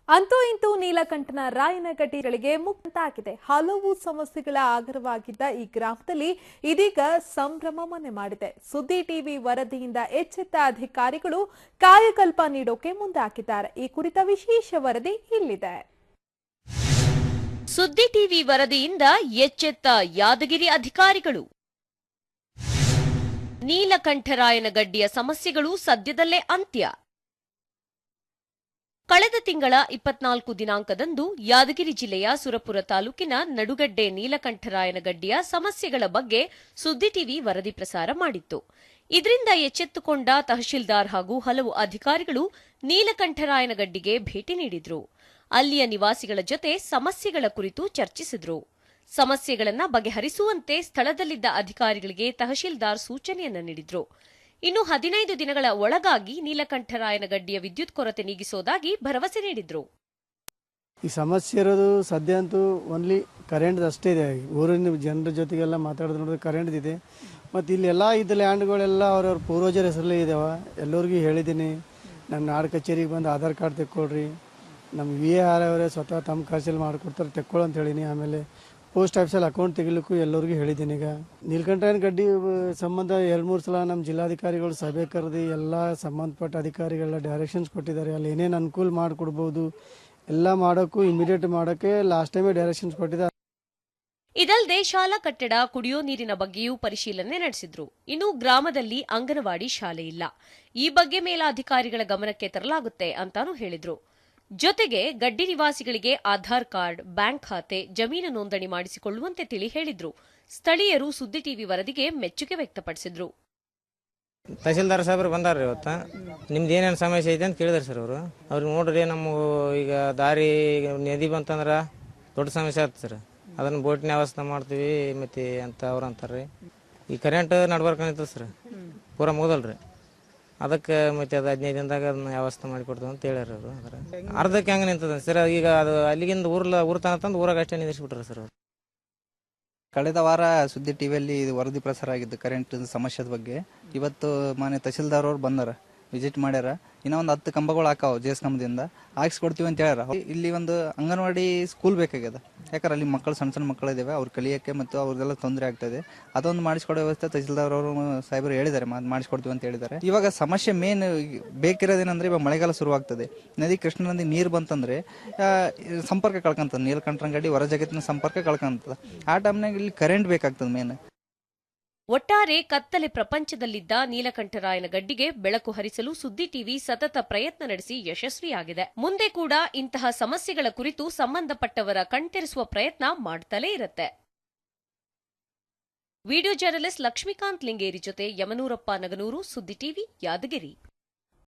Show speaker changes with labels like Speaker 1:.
Speaker 1: ಅಂತೂ ಇಂತೂ ನೀಲಕಂಠನ ರಾಯನಗಡ್ಡಿಗಳಿಗೆ ಮುಕ್ತಾಗಿದೆ. ಹಲವು ಸಮಸ್ಯೆಗಳ ಆಗರವಾಗಿದ್ದ ಈ ಗ್ರಾಮದಲ್ಲಿ ಇದೀಗ ಸಂಭ್ರಮ ಮನೆ ಮಾಡಿದೆ. ಸುದ್ದಿ ಟಿವಿ ವರದಿಯಿಂದ ಎಚ್ಚೆತ್ತ ಅಧಿಕಾರಿಗಳು ಕಾಯಕಲ್ಪ ನೀಡೋಕೆ ಮುಂದಾಕಿದ್ದಾರೆ. ಈ ಕುರಿತ ವಿಶೇಷ ವರದಿ ಇಲ್ಲಿದೆ.
Speaker 2: ಸುದ್ದಿ ಟಿವಿ ವರದಿಯಿಂದ ಎಚ್ಚೆತ್ತ ಯಾದಗಿರಿ ಅಧಿಕಾರಿಗಳು. ನೀಲಕಂಠರಾಯನಗಡ್ಡಿಯ ಸಮಸ್ಯೆಗಳು ಸದ್ಯದಲ್ಲೇ ಅಂತ್ಯ. ಕಳೆದ ತಿಂಗಳ 24 ದಿನಾಂಕದಂದು ಯಾದಗಿರಿ ಜಿಲ್ಲೆಯ ಸುರಪುರ ತಾಲೂಕಿನ ನಡುಗಡ್ಡೆ ನೀಲಕಂಠರಾಯನಗಡ್ಡಿಯ ಸಮಸ್ಯೆಗಳ ಬಗ್ಗೆ ಸುದ್ದಿ ಟಿವಿ ವರದಿ ಪ್ರಸಾರ ಮಾಡಿತ್ತು. ಇದರಿಂದ ಎಚ್ಚೆತ್ತುಕೊಂಡ ತಹಶೀಲ್ದಾರ್ ಹಾಗೂ ಹಲವು ಅಧಿಕಾರಿಗಳು ನೀಲಕಂಠರಾಯನಗಡ್ಡಿಗೆ ಭೇಟಿ ನೀಡಿದ್ರು. ಅಲ್ಲಿಯ ನಿವಾಸಿಗಳ ಜೊತೆ ಸಮಸ್ಯೆಗಳ ಕುರಿತು ಚರ್ಚಿಸಿದ್ರು. ಸಮಸ್ಯೆಗಳನ್ನು ಬಗೆಹರಿಸುವಂತೆ ಸ್ಥಳದಲ್ಲಿದ್ದ ಅಧಿಕಾರಿಗಳಿಗೆ ತಹಶೀಲ್ದಾರ್ ಸೂಚನೆಯನ್ನ ನೀಡಿದ್ರು. ಇನ್ನು 15 ದಿನಗಳ ಒಳಗಾಗಿ ನೀಲಕಂಠರಾಯನಗಡ್ಡಿಯ ವಿದ್ಯುತ್ ಕೊರತೆ ನೀಗಿಸೋದಾಗಿ ಭರವಸೆ ನೀಡಿದ್ರು.
Speaker 3: ಈ ಸಮಸ್ಯೆ ಇರೋದು ಸದ್ಯ ಅಂತೂ ಓನ್ಲಿ ಕರೆಂಟ್ ಅಷ್ಟೇ ಇದೆ. ಊರಿನ ಜನರ ಜೊತೆಗೆಲ್ಲ ಮಾತಾಡಿದ್ರೆ ನೋಡಿದ್ರೆ ಕರೆಂಟ್ ಇದೆ. ಮತ್ತು ಇಲ್ಲೆಲ್ಲ ಇದ್ದ ಲ್ಯಾಂಡ್ಗಳೆಲ್ಲ ಅವ್ರವ್ರ ಪೂರ್ವಜರ ಹೆಸರಲ್ಲೇ ಇದ್ದಾವೆ. ಎಲ್ಲರಿಗೂ ಹೇಳಿದ್ದೀನಿ, ನನ್ನ ನಾಡು ಕಚೇರಿಗೆ ಬಂದು ಆಧಾರ್ ಕಾರ್ಡ್ ತೆಕ್ಕೊಳ್ರಿ, ನಮ್ಮ VAR ಅವರೇ ಸ್ವತಃ ತಮ್ಮ ಖರ್ಚಲ್ಲಿ ಮಾಡಿಕೊಡ್ತಾರೆ ತೆಕ್ಕೊಳ್ಳೋ ಅಂತ ಹೇಳಿನಿ. ಆಮೇಲೆ ಪೋಸ್ಟ್ ಆಫೀಸಲ್ಲಿ ಅಕೌಂಟ್ ತೆಗಿಲಿಕ್ಕೂ ಎಲ್ಲರಿಗೂ ಹೇಳಿದ್ದೀನಿ. ಈಗ ನೀಲಕಂಠರಾಯನಗಡ್ಡಿ ಸಂಬಂಧ 2-3 ಸಲ ನಮ್ಮ ಜಿಲ್ಲಾಧಿಕಾರಿಗಳು ಸಭೆ ಕರೆದು ಎಲ್ಲ ಸಂಬಂಧಪಟ್ಟ ಅಧಿಕಾರಿಗಳ ಡೈರೆಕ್ಷನ್ಸ್ ಕೊಟ್ಟಿದ್ದಾರೆ. ಅಲ್ಲಿ ಏನೇನು ಅನುಕೂಲ ಮಾಡಿಕೊಡ್ಬೋದು ಎಲ್ಲ ಮಾಡೋಕ್ಕೂ ಇಮಿಡಿಯೇಟ್ ಮಾಡೋಕ್ಕೆ ಲಾಸ್ಟ್ ಟೈಮೇ ಡೈರೆಕ್ಷನ್ಸ್ ಕೊಟ್ಟಿದ್ದಾರೆ.
Speaker 2: ಇದಲ್ಲದೆ ಶಾಲಾ ಕಟ್ಟಡ, ಕುಡಿಯೋ ನೀರಿನ ಬಗ್ಗೆಯೂ ಪರಿಶೀಲನೆ ನಡೆಸಿದ್ರು. ಇನ್ನು ಗ್ರಾಮದಲ್ಲಿ ಅಂಗನವಾಡಿ ಶಾಲೆ ಇಲ್ಲ. ಈ ಬಗ್ಗೆ ಮೇಲಾಧಿಕಾರಿಗಳ ಗಮನಕ್ಕೆ ತರಲಾಗುತ್ತೆ ಅಂತಾನೂ ಹೇಳಿದ್ರು. ಜೊತೆಗೆ ಗಡ್ಡಿ ನಿವಾಸಿಗಳಿಗೆ ಆಧಾರ್ ಕಾರ್ಡ್, ಬ್ಯಾಂಕ್ ಖಾತೆ, ಜಮೀನು ನೋಂದಣಿ ಮಾಡಿಸಿಕೊಳ್ಳುವಂತೆ ತಿಳಿ ಹೇಳಿದ್ರು. ಸ್ಥಳೀಯರು ಸುದ್ದಿ ಟಿವಿ ವರದಿಗೆ ಮೆಚ್ಚುಗೆ ವ್ಯಕ್ತಪಡಿಸಿದ್ರು.
Speaker 4: ತಹಸೀಲ್ದಾರ್ ಸಾಹೇಬ್ರು ಬಂದಾರ್ರಿ ಇವತ್ತು. ನಿಮ್ದು ಏನೇನು ಸಮಸ್ಯೆ ಐತೆ ಅಂತ ಕೇಳಿದಾರೆ ಸರ್ ಅವರು. ಅವ್ರಿಗೆ ನೋಡ್ರಿ, ನಮ್ಮ ಈಗ ದಾರಿ ನದಿ ಬಂತಂದ್ರೆ ದೊಡ್ಡ ಸಮಸ್ಯೆ ಆಗ್ತದೆ ಸರ್. ಅದನ್ನು ಬೋಟಿನ ವ್ಯವಸ್ಥೆ ಮಾಡ್ತೀವಿ ಮತ್ತೆ ಅಂತ ಅವ್ರು ಅಂತಾರೆ. ಈ ಕರೆಂಟ್ ನಡ್ಬರ್ಕ್ ನಿಂತದ ಸರ್, ಪೂರ ಮುಗ್ದಲ್ರಿ. ಅದಕ್ಕೆ ಮತ್ತೆ ಅದು 15 ದಿನದಾಗ ಅದನ್ನ ವ್ಯವಸ್ಥೆ ಮಾಡಿಕೊಡ್ತೀವಿ ಅಂತ ಹೇಳ್ಯಾರ ಅವರು. ಅರ್ಧಕ್ಕೆ ಹೆಂಗೆ ನಿಂತದ ಸರ್. ಈಗ ಅದು ಅಲ್ಲಿಗಿಂದ ಊರ್ ತಂದು ಊರಾಗ ಅಷ್ಟೇ ನಿಂದಿಸ್ಬಿಟ್ರೆ ಸರ್ ಅವರು.
Speaker 5: ಕಳೆದ ವಾರ ಸುದ್ದಿ ಟಿವಿಯಲ್ಲಿ ಇದು ವರದಿ ಪ್ರಸಾರ ಆಗಿದ್ದು ಕರೆಂಟ್ ಸಮಸ್ಯೆದ ಬಗ್ಗೆ. ಇವತ್ತು ಮಾನ್ಯ ತಹಸೀಲ್ದಾರ್ ಅವ್ರು ಬಂದಾರ, ವಿಸಿಟ್ ಮಾಡ್ಯಾರ. ಇನ್ನೂ ಒಂದು 10 ಕಂಬಗಳು ಹಾಕಾವ JS ಕಂಬದಿಂದ ಹಾಕ್ಸ್ಕೊಡ್ತೀವಿ ಅಂತ ಹೇಳ್ಯಾರ. ಇಲ್ಲಿ ಒಂದು ಅಂಗನವಾಡಿ ಸ್ಕೂಲ್ ಬೇಕಾಗ್ಯದ. ಯಾಕಂದ್ರೆ ಅಲ್ಲಿ ಮಕ್ಕಳು ಸಣ್ಣ ಮಕ್ಕಳು ಇದಾವೆ, ಅವ್ರು ಕಲಿಯೋಕ್ಕೆ ಮತ್ತು ಅವ್ರದ್ದೆಲ್ಲ ತೊಂದರೆ ಆಗ್ತದೆ. ಅದೊಂದು ಮಾಡಿಸ್ಕೊಡೋ ವ್ಯವಸ್ಥೆ ತಹಸೀಲ್ದಾರ್ ಅವರು ಸಾಹೇಬರು ಹೇಳಿದ್ದಾರೆ, ಮಾಡಿಸ್ಕೊಡ್ತೀವಿ ಅಂತ ಹೇಳಿದ್ದಾರೆ. ಇವಾಗ ಸಮಸ್ಯೆ ಮೇನ್ ಬೇಕಿರೋದೇನಂದ್ರೆ ಇವಾಗ ಮಳೆಗಾಲ ಶುರುವಾಗ್ತದೆ. ನದಿ ಕೃಷ್ಣ ನದಿ ನೀರು ಬಂತಂದ್ರೆ ಸಂಪರ್ಕ ಕಳ್ಕೊಂತದ, ನೀಲಕಂಠನಗಡ್ಡಿ ಹೊರ ಜಗತ್ತಿನ ಸಂಪರ್ಕ ಕಳ್ಕೊಂತದ. ಆ ಟೈಮ್ನಾಗ ಇಲ್ಲಿ ಕರೆಂಟ್ ಬೇಕಾಗ್ತದೆ ಮೇನ್.
Speaker 2: ಒಟ್ಟಾರೆ ಕತ್ತಲೆ ಪ್ರಪಂಚದಲ್ಲಿದ್ದ ನೀಲಕಂಠರಾಯನಗಡ್ಡಿಗೆ ಬೆಳಕು ಹರಿಸಲು ಸುದ್ದಿ ಟಿವಿ ಸತತ ಪ್ರಯತ್ನ ನಡೆಸಿ ಯಶಸ್ವಿಯಾಗಿದೆ. ಮುಂದೆ ಕೂಡ ಇಂತಹ ಸಮಸ್ಯೆಗಳ ಕುರಿತು ಸಂಬಂಧಪಟ್ಟವರ ಕಣ್ತೆರೆಸುವ ಪ್ರಯತ್ನ ಮಾಡ್ತಲೇ ಇರುತ್ತೆ. ವಿಡಿಯೋ ಜರ್ನಲಿಸ್ಟ್ ಲಕ್ಷ್ಮೀಕಾಂತ್ ಲಿಂಗೇರಿ ಜೊತೆ ಯಮನೂರಪ್ಪ ನಗನೂರು, ಸುದ್ದಿ ಟಿವಿ, ಯಾದಗಿರಿ.